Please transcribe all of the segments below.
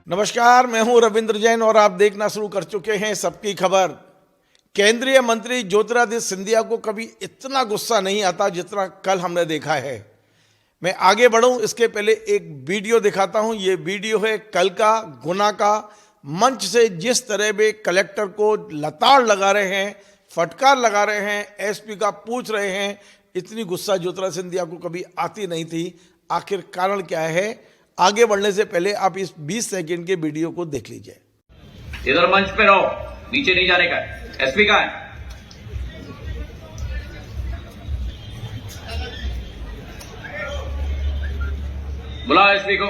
नमस्कार, मैं हूं रविंद्र जैन और आप देखना शुरू कर चुके हैं सबकी खबर। केंद्रीय मंत्री ज्योतिरादित्य सिंधिया को कभी इतना गुस्सा नहीं आता जितना कल हमने देखा है। मैं आगे बढ़ूं इसके पहले एक वीडियो दिखाता हूं। ये वीडियो है कल का गुना का। मंच से जिस तरह वे कलेक्टर को लताड़ लगा रहे हैं, फटकार लगा रहे हैं, एसपी का पूछ रहे हैं, इतनी गुस्सा ज्योतिरादित्य सिंधिया को कभी आती नहीं थी। आखिर कारण क्या है? आगे बढ़ने से पहले आप इस 20 सेकंड के वीडियो को देख लीजिए। इधर मंच पे रहो, नीचे नहीं जाने का है। एसपी कहाँ है? बुलाओ एसपी को।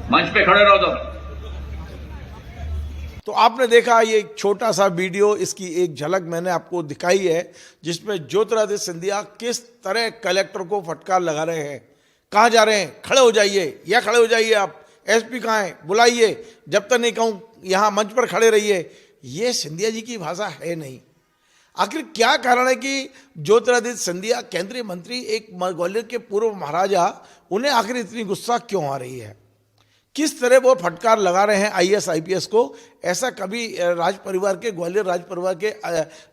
मंच पे खड़े रहो तो आपने देखा ये एक छोटा सा वीडियो, इसकी एक झलक मैंने आपको दिखाई है जिसमें ज्योतिरादित्य सिंधिया किस तरह कलेक्टर को फटकार लगा रहे हैं। कहाँ जा रहे हैं? खड़े हो जाइए या खड़े हो जाइए आप। एसपी कहाँ है? बुलाइए। जब तक नहीं कहूँ यहाँ मंच पर खड़े रहिए। ये सिंधिया जी की भाषा है नहीं। आखिर क्या कारण है कि ज्योतिरादित्य सिंधिया केंद्रीय मंत्री, एक ग्वालियर के पूर्व महाराजा, उन्हें आखिर इतनी गुस्सा क्यों आ रही है? किस तरह वो फटकार लगा रहे हैं आईएएस आईपीएस को? ऐसा कभी राज परिवार के, ग्वालियर राज परिवार के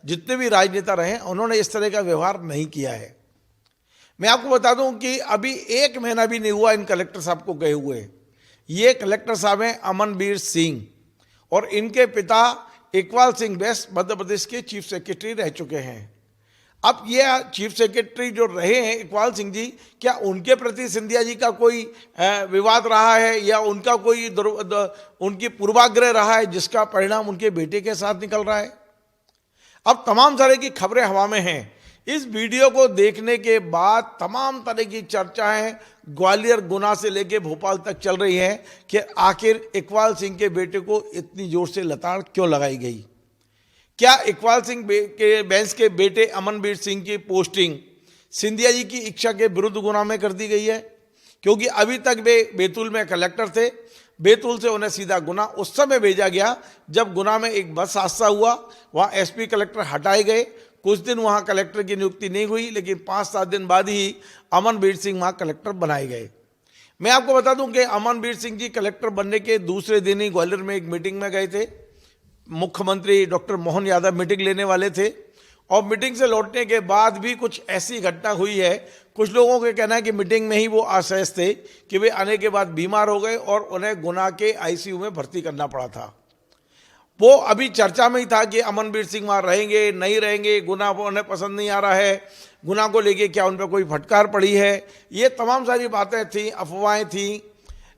जितने भी राजनेता रहे उन्होंने इस तरह का व्यवहार नहीं किया है। मैं आपको बता दूं कि अभी 1 महीना भी नहीं हुआ इन कलेक्टर साहब को गए हुए। ये कलेक्टर साहब हैं अमनबीर सिंह और इनके पिता इकबाल सिंह बैस मध्य प्रदेश के चीफ सेक्रेटरी रह चुके हैं। अब ये चीफ सेक्रेटरी जो रहे हैं इकबाल सिंह जी, क्या उनके प्रति सिंधिया जी का कोई विवाद रहा है या उनका कोई उनकी पूर्वाग्रह रहा है जिसका परिणाम उनके बेटे के साथ निकल रहा है? अब तमाम तरह की खबरें हवा में हैं। इस वीडियो को देखने के बाद तमाम तरह की चर्चाएं ग्वालियर, गुना से लेकर भोपाल तक चल रही हैं कि आखिर इकबाल सिंह के बेटे को इतनी जोर से लताड़ क्यों लगाई गई। क्या इकबाल सिंह के बैंस के बेटे अमनबीर सिंह की पोस्टिंग सिंधिया जी की इच्छा के विरुद्ध गुना में कर दी गई है? क्योंकि अभी तक वे बैतूल में कलेक्टर थे। बैतूल से उन्हें सीधा गुना उस समय भेजा गया जब गुना में एक बस हादसा हुआ। वहाँ एसपी कलेक्टर हटाए गए। कुछ दिन वहाँ कलेक्टर की नियुक्ति नहीं हुई, लेकिन 5-7 दिन बाद ही अमनबीर सिंह वहाँ कलेक्टर बनाए गए। मैं आपको बता दूं कि अमनबीर सिंह जी कलेक्टर बनने के दूसरे दिन ही ग्वालियर में एक मीटिंग में गए थे। मुख्यमंत्री डॉक्टर मोहन यादव मीटिंग लेने वाले थे और मीटिंग से लौटने के बाद भी कुछ ऐसी घटना हुई है। कुछ लोगों का कहना है कि मीटिंग में ही वो असहज थे कि वे आने के बाद बीमार हो गए और उन्हें गुना के आईसीयू में भर्ती करना पड़ा था। वो अभी चर्चा में ही था कि अमनबीर सिंह वहाँ रहेंगे नहीं रहेंगे, गुना को उन्हें पसंद नहीं आ रहा है, गुना को लेके क्या उन पर कोई फटकार पड़ी है, ये तमाम सारी बातें थी, अफवाहें थी।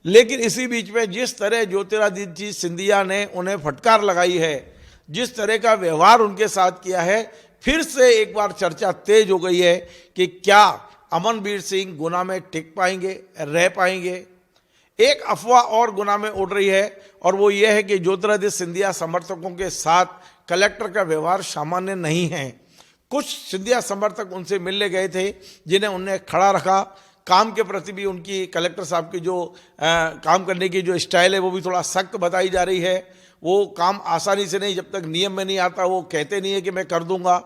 लेकिन इसी बीच में जिस तरह ज्योतिरादित्य सिंधिया ने उन्हें फटकार लगाई है, जिस तरह का व्यवहार उनके साथ किया है, फिर से एक बार चर्चा तेज हो गई है कि क्या अमनबीर सिंह गुना में टिक पाएंगे, रह पाएंगे। एक अफवाह और गुना में उड़ रही है और वो ये है कि ज्योतिरादित्य सिंधिया समर्थकों के साथ कलेक्टर का व्यवहार सामान्य नहीं है। कुछ सिंधिया समर्थक उनसे मिलने गए थे जिन्हें उन्हें खड़ा रखा। काम के प्रति भी उनकी, कलेक्टर साहब की जो काम करने की जो स्टाइल है वो भी थोड़ा सख्त बताई जा रही है। वो काम आसानी से नहीं, जब तक नियम में नहीं आता वो कहते नहीं है कि मैं कर दूंगा।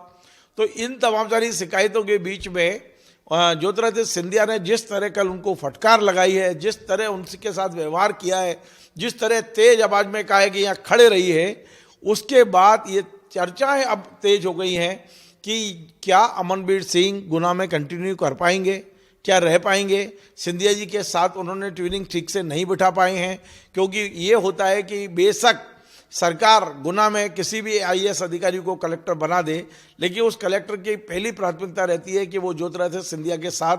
तो इन तमाम सारी शिकायतों के बीच में ज्योतिरादित्य सिंधिया ने जिस तरह कल उनको फटकार लगाई है, जिस तरह उनके साथ व्यवहार किया है, जिस तरह तेज आवाज में कहा है कि यहाँ खड़े रही है, उसके बाद ये चर्चाएं अब तेज हो गई हैं कि क्या अमनबीर सिंह गुना में कंटिन्यू कर पाएंगे, क्या रह पाएंगे। सिंधिया जी के साथ उन्होंने ट्यूनिंग ठीक से नहीं बिठा पाए हैं, क्योंकि ये होता है कि बेशक सरकार गुना में किसी भी आईएएस अधिकारी को कलेक्टर बना दे, लेकिन उस कलेक्टर की पहली प्राथमिकता रहती है कि वो ज्योतिरादित्य सिंधिया के साथ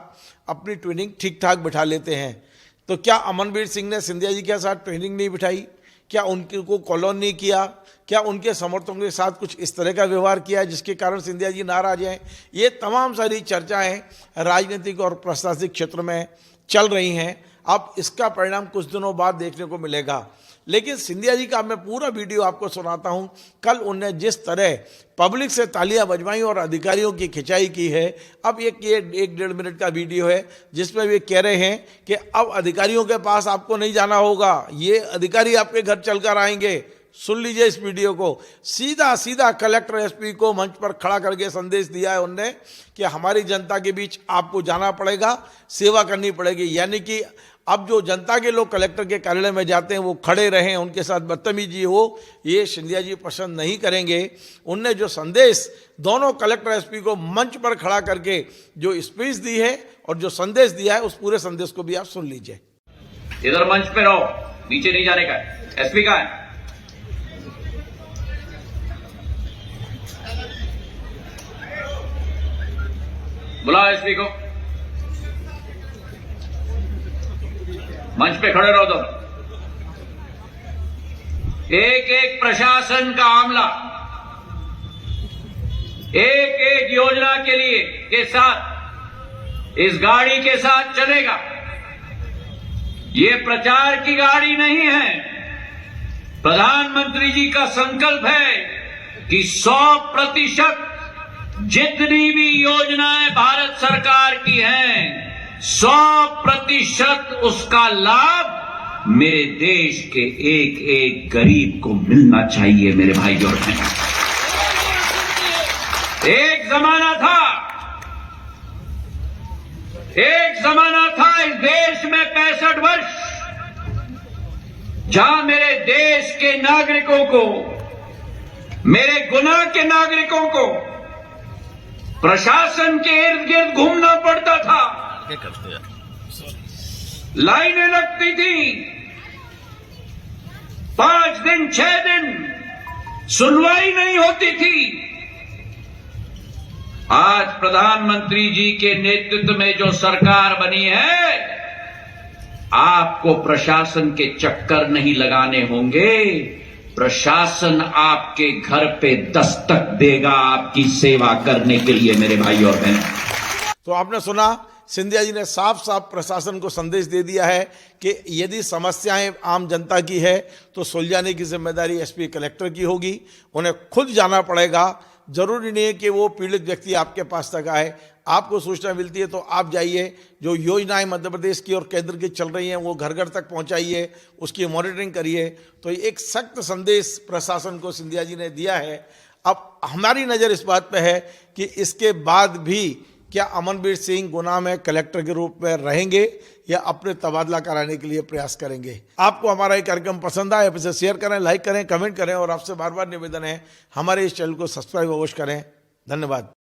अपनी ट्यूनिंग ठीक ठाक बिठा लेते हैं। तो क्या अमनबीर सिंह ने सिंधिया जी के साथ ट्यूनिंग नहीं बिठाई? क्या उनको कॉलोन नहीं किया? क्या उनके समर्थकों के साथ कुछ इस तरह का व्यवहार किया है जिसके कारण सिंधिया जी नाराज हैं? ये तमाम सारी चर्चाएं राजनीतिक और प्रशासनिक क्षेत्र में चल रही हैं। अब इसका परिणाम कुछ दिनों बाद देखने को मिलेगा। लेकिन सिंधिया जी का मैं पूरा वीडियो आपको सुनाता हूं। कल उन्होंने जिस तरह पब्लिक से तालियां बजवाई और अधिकारियों की खिंचाई की है। अब ये 1-1.5 मिनट का वीडियो है जिसमें वे कह रहे हैं कि अब अधिकारियों के पास आपको नहीं जाना होगा, ये अधिकारी आपके घर चलकर आएंगे। सुन लीजिए इस वीडियो को। सीधा सीधा कलेक्टर एसपी को मंच पर खड़ा करके संदेश दिया है उनने कि हमारी जनता के बीच आपको जाना पड़ेगा, सेवा करनी पड़ेगी। यानी कि अब जो जनता के लोग कलेक्टर के कार्यालय में जाते हैं वो खड़े रहें, उनके साथ बदतमीजी हो, ये सिंधिया जी पसंद नहीं करेंगे। उनने जो संदेश दोनों कलेक्टर एसपी को मंच पर खड़ा करके जो स्पीच दी है और जो संदेश दिया है, उस पूरे संदेश को भी आप सुन लीजिए। इधर मंच पे रहो, नीचे नहीं जाने का। एसपी कहाँ है? बुलाओ एसपी को। मंच पे खड़े रहो तुम। एक एक प्रशासन का आमला एक एक योजना के लिए के साथ इस गाड़ी के साथ चलेगा। ये प्रचार की गाड़ी नहीं है। प्रधानमंत्री जी का संकल्प है कि 100% जितनी भी योजनाएं भारत सरकार की हैं, 100% उसका लाभ मेरे देश के एक एक गरीब को मिलना चाहिए। मेरे भाई और बहन, एक जमाना था इस देश में 65 वर्ष जहां मेरे देश के नागरिकों को, मेरे गुना के नागरिकों को प्रशासन के इर्द गिर्द घूमना पड़ता था, लाइनें लगती थी, 5 दिन 6 दिन सुनवाई नहीं होती थी। आज प्रधानमंत्री जी के नेतृत्व में जो सरकार बनी है, आपको प्रशासन के चक्कर नहीं लगाने होंगे। प्रशासन आपके घर पे दस्तक देगा आपकी सेवा करने के लिए। मेरे भाई और बहन, तो आपने सुना, सिंधिया जी ने साफ साफ प्रशासन को संदेश दे दिया है कि यदि समस्याएं आम जनता की है तो सुलझाने की जिम्मेदारी एसपी कलेक्टर की होगी। उन्हें खुद जाना पड़ेगा। जरूरी नहीं है कि वो पीड़ित व्यक्ति आपके पास तक आए। आपको सूचना मिलती है तो आप जाइए, जो योजनाएं मध्य प्रदेश की और केंद्र की चल रही हैं वो घर घर तक पहुंचाइए, उसकी मॉनिटरिंग करिए। तो एक सख्त संदेश प्रशासन को सिंधिया जी ने दिया है। अब हमारी नज़र इस बात पे है कि इसके बाद भी क्या अमनवीर सिंह गुना में कलेक्टर के रूप में रहेंगे या अपने तबादला कराने के लिए प्रयास करेंगे। आपको हमारा ये कार्यक्रम पसंद आए, आप इसे शेयर करें, लाइक करें, कमेंट करें और आपसे बार बार निवेदन है हमारे इस चैनल को सब्सक्राइब अवश्य करें। धन्यवाद।